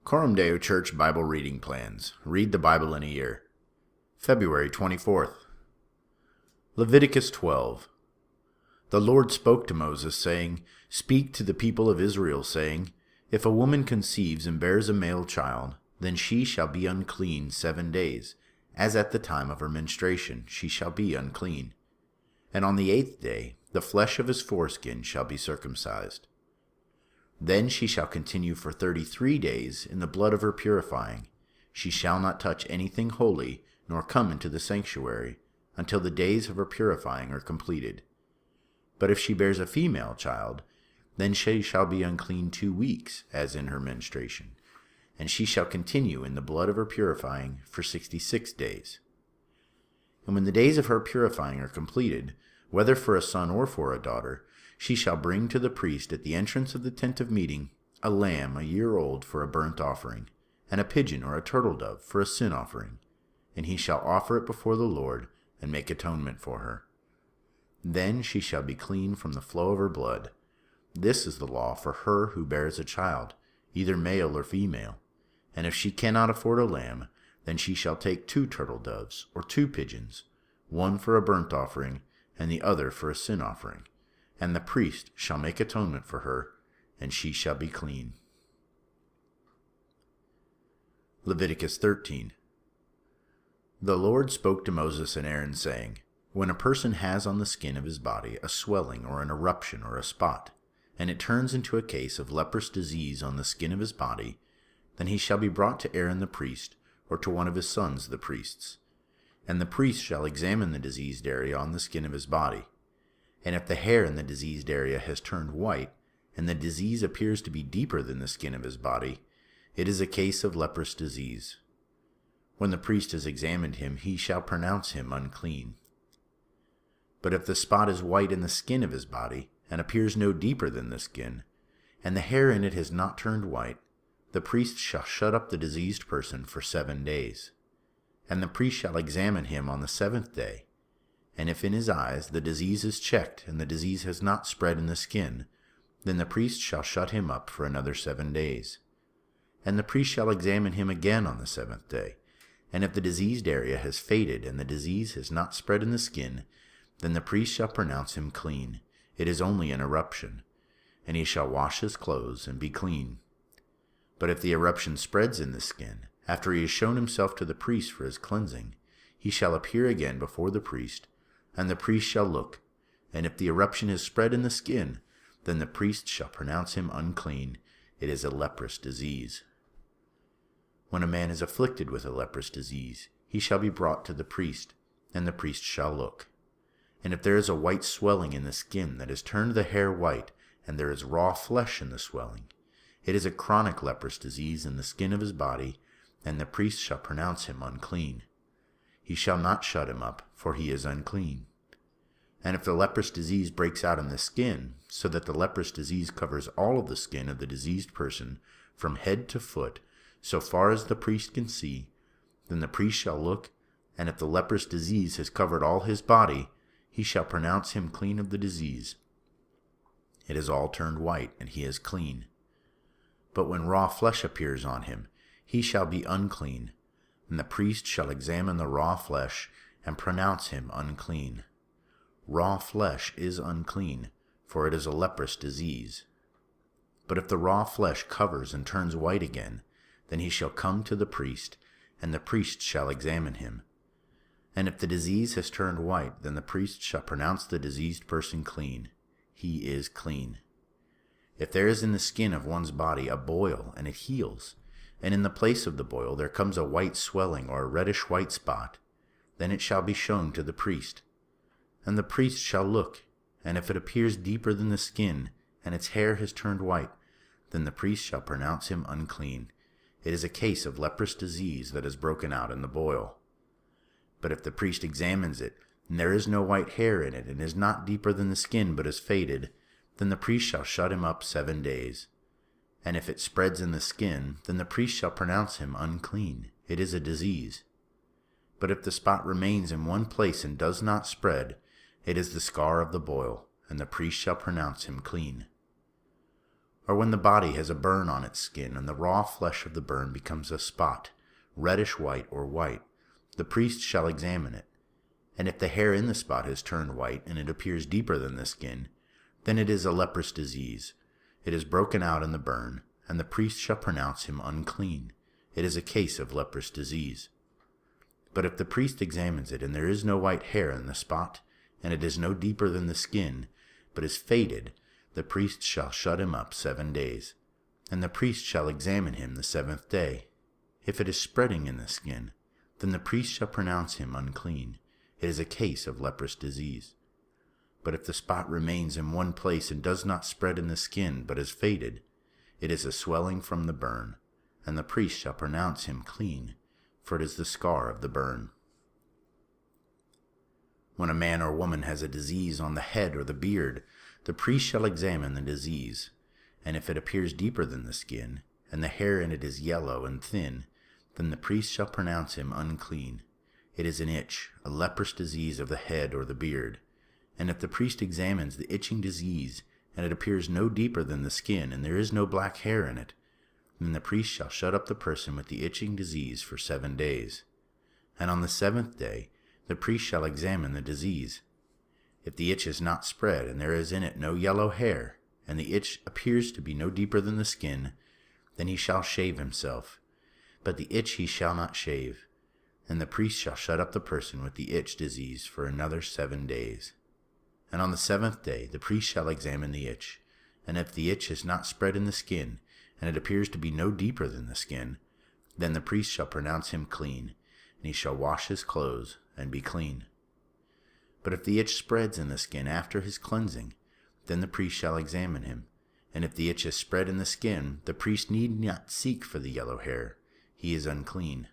Coram Deo Church Bible Reading Plans. Read the Bible in a year. February 24th. Leviticus 12. The Lord spoke to Moses, saying, Speak to the people of Israel, saying, If a woman conceives and bears a male child, then she shall be unclean 7 days, as at the time of her menstruation she shall be unclean. And on the 8th day the flesh of his foreskin shall be circumcised. Then she shall continue for 33 days in the blood of her purifying. She shall not touch anything holy, nor come into the sanctuary, until the days of her purifying are completed. But if she bears a female child, then she shall be unclean 2 weeks, as in her menstruation, and she shall continue in the blood of her purifying for 66 days. And when the days of her purifying are completed, whether for a son or for a daughter, she shall bring to the priest at the entrance of the tent of meeting a lamb 1 year old for a burnt offering, and a pigeon or a turtle dove for a sin offering, and he shall offer it before the Lord and make atonement for her. Then she shall be clean from the flow of her blood. This is the law for her who bears a child, either male or female. And if she cannot afford a lamb, then she shall take 2 turtle doves or 2 pigeons, one for a burnt offering and the other for a sin offering. And the priest shall make atonement for her, and she shall be clean. Leviticus 13. The Lord spoke to Moses and Aaron, saying, When a person has on the skin of his body a swelling or an eruption or a spot, and it turns into a case of leprous disease on the skin of his body, then he shall be brought to Aaron the priest, or to one of his sons the priests. And the priest shall examine the diseased area on the skin of his body. And if the hair in the diseased area has turned white, and the disease appears to be deeper than the skin of his body, it is a case of leprous disease. When the priest has examined him, he shall pronounce him unclean. But if the spot is white in the skin of his body, and appears no deeper than the skin, and the hair in it has not turned white, the priest shall shut up the diseased person for 7 days. And the priest shall examine him on the 7th day. And if in his eyes the disease is checked, and the disease has not spread in the skin, then the priest shall shut him up for another 7 days. And the priest shall examine him again on the 7th day. And if the diseased area has faded, and the disease has not spread in the skin, then the priest shall pronounce him clean. It is only an eruption. And he shall wash his clothes and be clean. But if the eruption spreads in the skin, after he has shown himself to the priest for his cleansing, he shall appear again before the priest, and the priest shall look, and if the eruption is spread in the skin, then the priest shall pronounce him unclean. It is a leprous disease. When a man is afflicted with a leprous disease, he shall be brought to the priest, and the priest shall look. And if there is a white swelling in the skin that has turned the hair white, and there is raw flesh in the swelling, it is a chronic leprous disease in the skin of his body, and the priest shall pronounce him unclean. He shall not shut him up, for he is unclean. And if the leprous disease breaks out in the skin, so that the leprous disease covers all of the skin of the diseased person, from head to foot, so far as the priest can see, then the priest shall look, and if the leprous disease has covered all his body, he shall pronounce him clean of the disease. It is all turned white, and he is clean. But when raw flesh appears on him, he shall be unclean, and the priest shall examine the raw flesh, and pronounce him unclean. Raw flesh is unclean, for it is a leprous disease. But if the raw flesh covers and turns white again, then he shall come to the priest, and the priest shall examine him. And if the disease has turned white, then the priest shall pronounce the diseased person clean. He is clean. If there is in the skin of one's body a boil, and it heals, and in the place of the boil there comes a white swelling or a reddish-white spot, then it shall be shown to the priest. And the priest shall look, and if it appears deeper than the skin, and its hair has turned white, then the priest shall pronounce him unclean. It is a case of leprous disease that has broken out in the boil. But if the priest examines it, and there is no white hair in it, and is not deeper than the skin but is faded, then the priest shall shut him up 7 days. And if it spreads in the skin, then the priest shall pronounce him unclean. It is a disease. But if the spot remains in one place and does not spread, it is the scar of the boil, and the priest shall pronounce him clean. or when the body has a burn on its skin, and the raw flesh of the burn becomes a spot, reddish white or white, the priest shall examine it. And if the hair in the spot has turned white, and it appears deeper than the skin, then it is a leprous disease. It is broken out in the burn, and the priest shall pronounce him unclean. It is a case of leprous disease. But if the priest examines it, and there is no white hair in the spot, and it is no deeper than the skin, but is faded, the priest shall shut him up 7 days. And the priest shall examine him the 7th day. If it is spreading in the skin, then the priest shall pronounce him unclean. It is a case of leprous disease. But if the spot remains in one place and does not spread in the skin, but is faded, it is a swelling from the burn, and the priest shall pronounce him clean, for it is the scar of the burn. When a man or woman has a disease on the head or the beard, the priest shall examine the disease, and if it appears deeper than the skin, and the hair in it is yellow and thin, then the priest shall pronounce him unclean. It is an itch, a leprous disease of the head or the beard. And if the priest examines the itching disease, and it appears no deeper than the skin, and there is no black hair in it, then the priest shall shut up the person with the itching disease for 7 days. And on the 7th day the priest shall examine the disease. If the itch is not spread, and there is in it no yellow hair, and the itch appears to be no deeper than the skin, then he shall shave himself. But the itch he shall not shave. And the priest shall shut up the person with the itch disease for another 7 days. And on the 7th day the priest shall examine the itch. And if the itch is not spread in the skin, and it appears to be no deeper than the skin, then the priest shall pronounce him clean, and he shall wash his clothes and be clean. But if the itch spreads in the skin after his cleansing, then the priest shall examine him. And if the itch is spread in the skin, the priest need not seek for the yellow hair. He is unclean.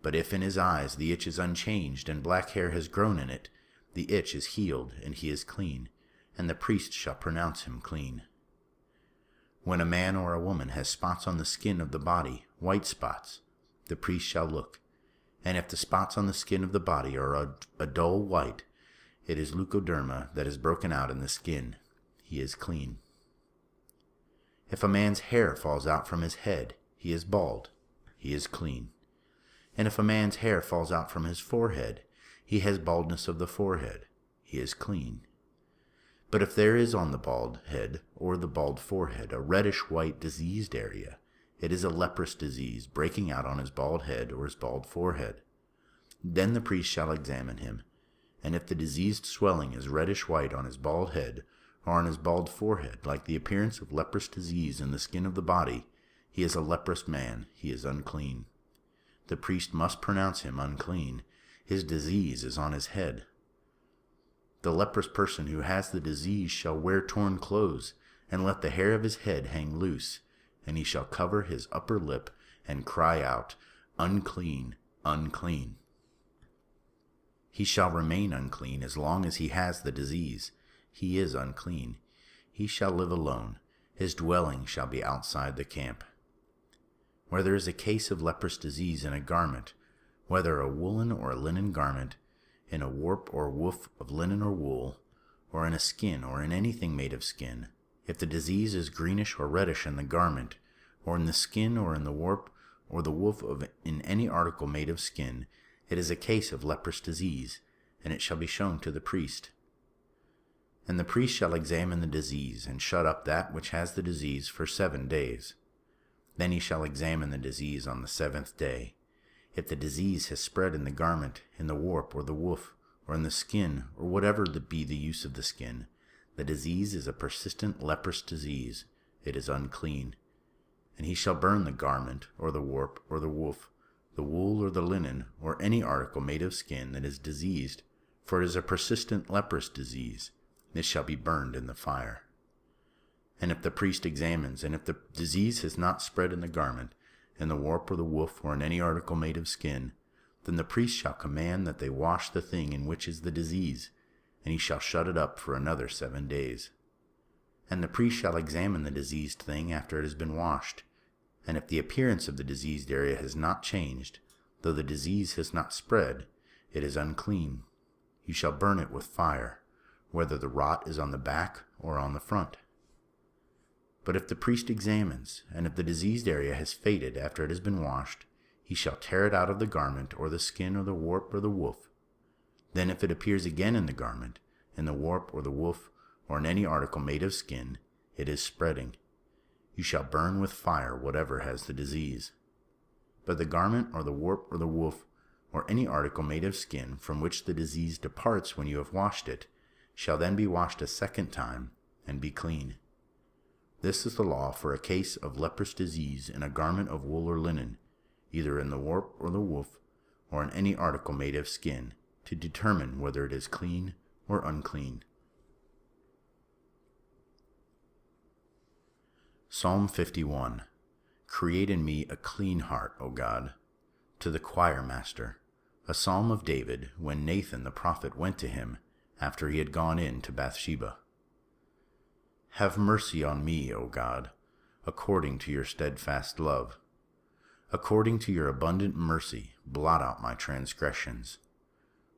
But if in his eyes the itch is unchanged, and black hair has grown in it, the itch is healed, and he is clean, and the priest shall pronounce him clean. When a man or a woman has spots on the skin of the body, white spots, the priest shall look. And if the spots on the skin of the body are a dull white, it is leukoderma that is broken out in the skin. He is clean. If a man's hair falls out from his head, he is bald. He is clean. And if a man's hair falls out from his forehead, he has baldness of the forehead. He is clean. But if there is on the bald head or the bald forehead a reddish-white diseased area, it is a leprous disease breaking out on his bald head or his bald forehead. Then the priest shall examine him, and if the diseased swelling is reddish-white on his bald head or on his bald forehead, like the appearance of leprous disease in the skin of the body, he is a leprous man. He is unclean. The priest must pronounce him unclean. His disease is on his head. The leprous person who has the disease shall wear torn clothes, and let the hair of his head hang loose, and he shall cover his upper lip and cry out, "Unclean, unclean." He shall remain unclean as long as he has the disease. He is unclean. He shall live alone. His dwelling shall be outside the camp. Where there is a case of leprous disease in a garment, whether a woolen or a linen garment, in a warp or woof of linen or wool, or in a skin or in anything made of skin, if the disease is greenish or reddish in the garment, or in the skin or in the warp or the woof of in any article made of skin, it is a case of leprous disease, and it shall be shown to the priest. And the priest shall examine the disease, and shut up that which has the disease for 7 days. Then he shall examine the disease on the 7th day. If the disease has spread in the garment, in the warp or the woof, or in the skin, or whatever be the use of the skin, the disease is a persistent leprous disease. It is unclean. And he shall burn the garment, or the warp, or the woof, the wool or the linen, or any article made of skin that is diseased, for it is a persistent leprous disease. It shall be burned in the fire. And if the priest examines, and if the disease has not spread in the garment, in the warp or the woof, or in any article made of skin, then the priest shall command that they wash the thing in which is the disease, and he shall shut it up for another 7 days. And the priest shall examine the diseased thing after it has been washed, and if the appearance of the diseased area has not changed, though the disease has not spread, it is unclean. You shall burn it with fire, whether the rot is on the back or on the front. But if the priest examines, and if the diseased area has faded after it has been washed, he shall tear it out of the garment, or the skin, or the warp, or the woof. Then if it appears again in the garment, in the warp, or the woof, or in any article made of skin, it is spreading. You shall burn with fire whatever has the disease. But the garment, or the warp, or the woof, or any article made of skin from which the disease departs when you have washed it, shall then be washed a second time, and be clean. This is the law for a case of leprous disease in a garment of wool or linen, either in the warp or the woof, or in any article made of skin, to determine whether it is clean or unclean. Psalm 51. Create in me a clean heart, O God. To the choir master, a psalm of David when Nathan the prophet went to him after he had gone in to Bathsheba. Have mercy on me, O God, according to your steadfast love. According to your abundant mercy, blot out my transgressions.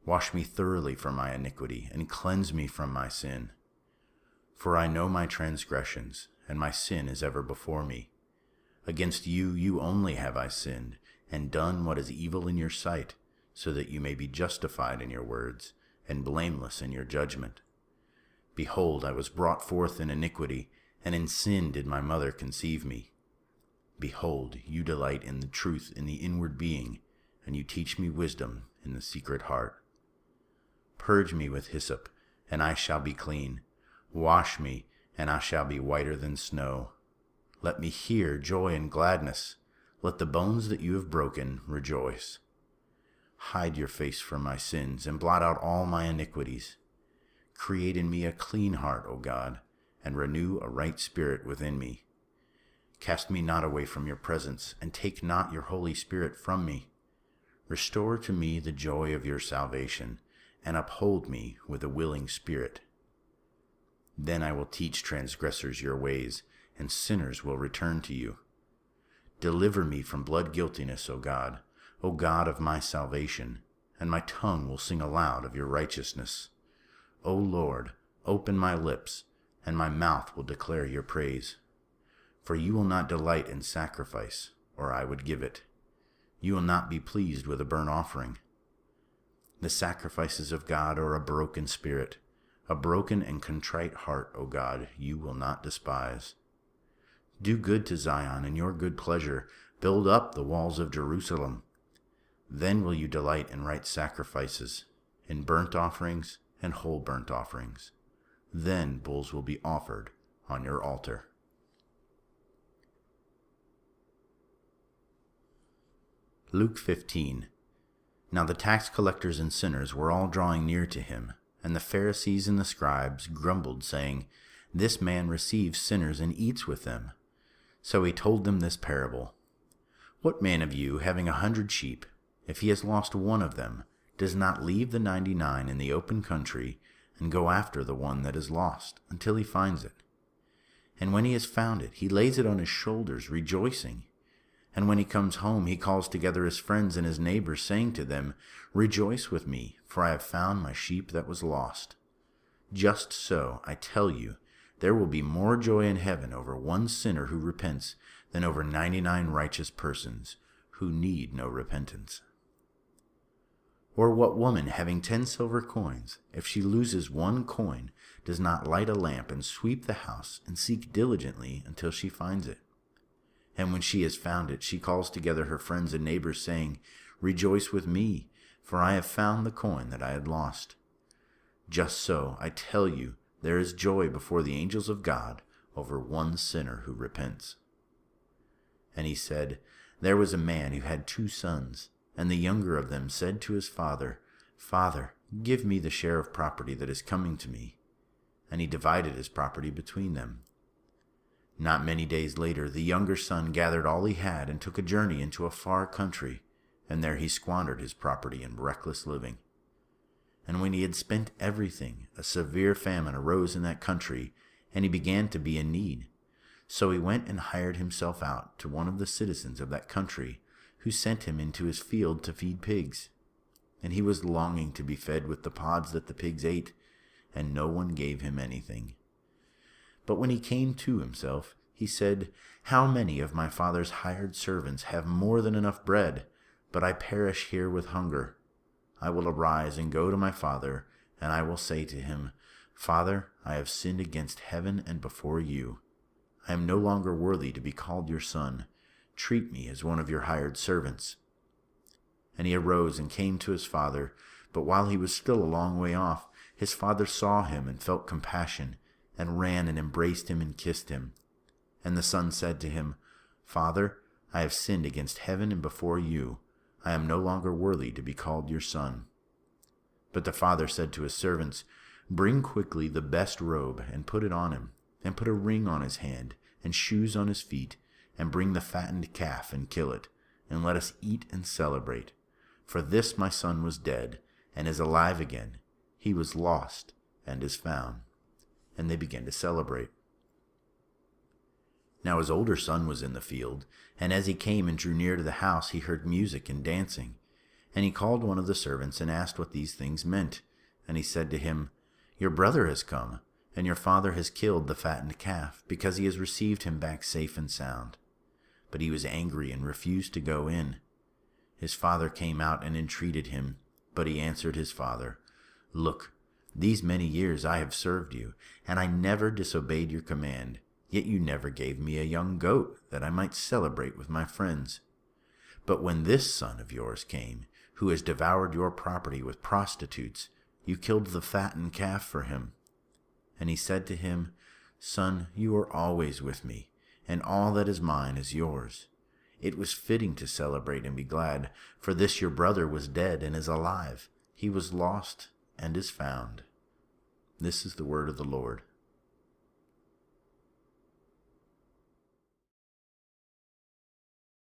Wash me thoroughly from my iniquity, and cleanse me from my sin. For I know my transgressions, and my sin is ever before me. Against you only have I sinned, and done what is evil in your sight, so that you may be justified in your words, and blameless in your judgment. Behold, I was brought forth in iniquity, and in sin did my mother conceive me. Behold, you delight in the truth in the inward being, and you teach me wisdom in the secret heart. Purge me with hyssop, and I shall be clean. Wash me, and I shall be whiter than snow. Let me hear joy and gladness. Let the bones that you have broken rejoice. Hide your face from my sins, and blot out all my iniquities. Create in me a clean heart, O God, and renew a right spirit within me. Cast me not away from your presence, and take not your Holy Spirit from me. Restore to me the joy of your salvation, and uphold me with a willing spirit. Then I will teach transgressors your ways, and sinners will return to you. Deliver me from blood guiltiness, O God of my salvation, and my tongue will sing aloud of your righteousness. O Lord, open my lips, and my mouth will declare your praise. For you will not delight in sacrifice, or I would give it. You will not be pleased with a burnt offering. The sacrifices of God are a broken spirit, a broken and contrite heart, O God, you will not despise. Do good to Zion in your good pleasure, build up the walls of Jerusalem. Then will you delight in right sacrifices, in burnt offerings and whole burnt offerings. Then bulls will be offered on your altar. Luke 15. Now the tax collectors and sinners were all drawing near to him, and the Pharisees and the scribes grumbled, saying, This man receives sinners and eats with them. So he told them this parable. What man of you, having 100 sheep, if he has lost one of them, does not leave the 99 in the open country and go after the one that is lost until he finds it? And when he has found it, he lays it on his shoulders, rejoicing. And when he comes home, he calls together his friends and his neighbors, saying to them, Rejoice with me, for I have found my sheep that was lost. Just so, I tell you, there will be more joy in heaven over one sinner who repents than over 99 righteous persons who need no repentance. Or what woman, having 10 silver coins, if she loses one coin, does not light a lamp and sweep the house and seek diligently until she finds it? And when she has found it, she calls together her friends and neighbors, saying, Rejoice with me, for I have found the coin that I had lost. Just so, I tell you, there is joy before the angels of God over one sinner who repents. And he said, There was a man who had 2 sons, and the younger of them said to his father, Father, give me the share of property that is coming to me. And he divided his property between them. Not many days later, the younger son gathered all he had and took a journey into a far country, and there he squandered his property in reckless living. And when he had spent everything, a severe famine arose in that country, and he began to be in need. So he went and hired himself out to one of the citizens of that country, who sent him into his field to feed pigs. And he was longing to be fed with the pods that the pigs ate, and no one gave him anything. But when he came to himself, He said, 'How many of my father's hired servants have more than enough bread, but I perish here with hunger? I will arise and go to my father, and I will say to him, Father, I have sinned against heaven and before you. I am no longer worthy to be called your son. Treat me as one of your hired servants.' And he arose and came to his father, but while he was still a long way off, his father saw him and felt compassion, and ran and embraced him and kissed him. And the son said to him, 'Father, I have sinned against heaven and before you. I am no longer worthy to be called your son.' But the father said to his servants, 'Bring quickly the best robe and put it on him, and put a ring on his hand and shoes on his feet, and bring the fattened calf and kill it, and let us eat and celebrate. For this my son was dead, and is alive again. He was lost, and is found.' And they began to celebrate. Now his older son was in the field, and as he came and drew near to the house, he heard music and dancing. And he called one of the servants and asked what these things meant. And he said to him, 'Your brother has come, and your father has killed the fattened calf, because he has received him back safe and sound.' But he was angry and refused to go in. His father came out and entreated him, but he answered his father, 'Look, these many years I have served you, and I never disobeyed your command, yet you never gave me a young goat that I might celebrate with my friends. But when this son of yours came, who has devoured your property with prostitutes, you killed the fattened calf for him.' And he said to him, 'Son, you are always with me, and all that is mine is yours. It was fitting to celebrate and be glad, for this your brother was dead and is alive. He was lost and is found.' This is the word of the Lord.